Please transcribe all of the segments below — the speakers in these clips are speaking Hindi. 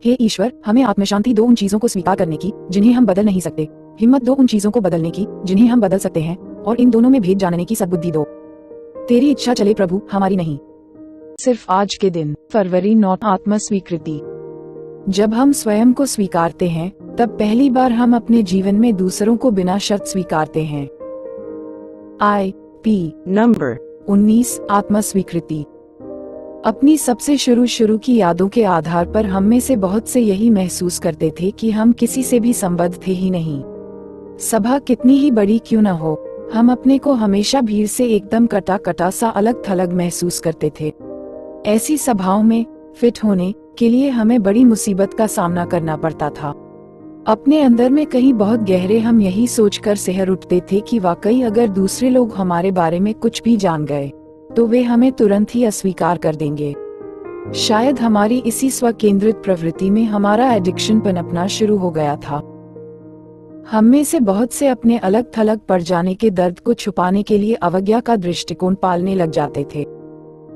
हे ईश्वर, हमें आत्मशांति दो उन चीजों को स्वीकार करने की जिन्हें हम बदल नहीं सकते, हिम्मत दो उन चीजों को बदलने की जिन्हें हम बदल सकते हैं, और इन दोनों में भेद जानने की सद्बुद्धि दो। तेरी इच्छा चले प्रभु, हमारी नहीं। सिर्फ आज के दिन, फरवरी 9, आत्म स्वीकृति। जब हम स्वयं को स्वीकारते हैं, तब पहली बार हम अपने जीवन में दूसरों को बिना शर्त स्वीकारते हैं। IP नंबर 19, आत्म स्वीकृति। अपनी सबसे शुरू की यादों के आधार पर हम में से बहुत से यही महसूस करते थे कि हम किसी से भी संबद्ध थे ही नहीं। सभा कितनी ही बड़ी क्यों न हो, हम अपने को हमेशा भीड़ से एकदम कटा सा अलग थलग महसूस करते थे। ऐसी सभाओं में फिट होने के लिए हमें बड़ी मुसीबत का सामना करना पड़ता था। अपने अंदर में कहीं बहुत गहरे हम यही सोचकर सिहर उठते थे कि वाकई अगर दूसरे लोग हमारे बारे में कुछ भी जान गए तो वे हमें तुरंत ही अस्वीकार कर देंगे। शायद हमारी इसी स्व केंद्रित प्रवृत्ति में हमारा एडिक्शन पनपना शुरू हो गया था। हम में से बहुत से अपने अलग थलग पड़ जाने के दर्द को छुपाने के लिए अवज्ञा का दृष्टिकोण पालने लग जाते थे।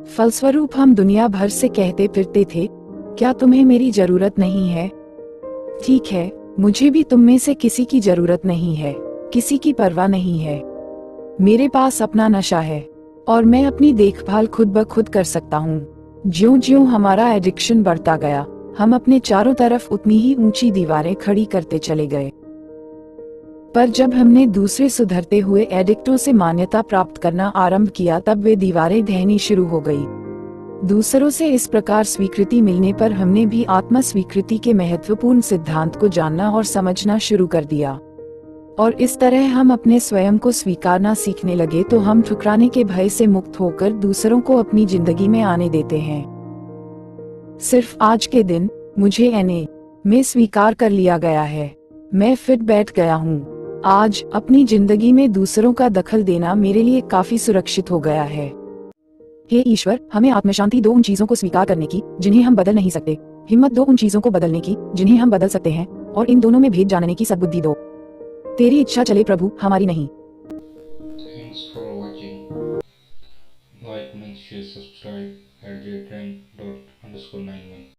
फलस्वरूप हम दुनिया भर से कहते फिरते थे, क्या तुम्हें मेरी जरूरत नहीं है? ठीक है, मुझे भी तुम में से किसी की जरूरत नहीं है, किसी की परवाह नहीं है। मेरे पास अपना नशा है और मैं अपनी देखभाल खुद ब खुद कर सकता हूँ। ज्यों-ज्यों हमारा एडिक्शन बढ़ता गया, हम अपने चारों तरफ उतनी ही ऊंची दीवारें खड़ी करते चले गए। पर जब हमने दूसरे सुधरते हुए एडिक्टों से मान्यता प्राप्त करना आरंभ किया, तब वे दीवारें ढहनी शुरू हो गई। दूसरों से इस प्रकार स्वीकृति मिलने पर हमने भी आत्म स्वीकृति के महत्वपूर्ण सिद्धांत को जानना और समझना शुरू कर दिया, और इस तरह हम अपने स्वयं को स्वीकारना सीखने लगे तो हम ठुकराने के भय से मुक्त होकर दूसरों को अपनी जिंदगी में आने देते हैं। सिर्फ आज के दिन मुझे में स्वीकार कर लिया गया है। मैं फिट बैठ गया हूँ। आज अपनी जिंदगी में दूसरों का दखल देना मेरे लिए काफी सुरक्षित हो गया है। हे ईश्वर, हमें आत्मशांति दो उन चीजों को स्वीकार करने की जिन्हें हम बदल नहीं सकते, हिम्मत दो उन चीजों को बदलने की जिन्हें हम बदल सकते हैं, और इन दोनों में भेद जानने की सद्बुद्धि दो। तेरी इच्छा चले प्रभु, हमारी नहीं। Thanks for watching. Like, comment, share, subscribe at j10._91.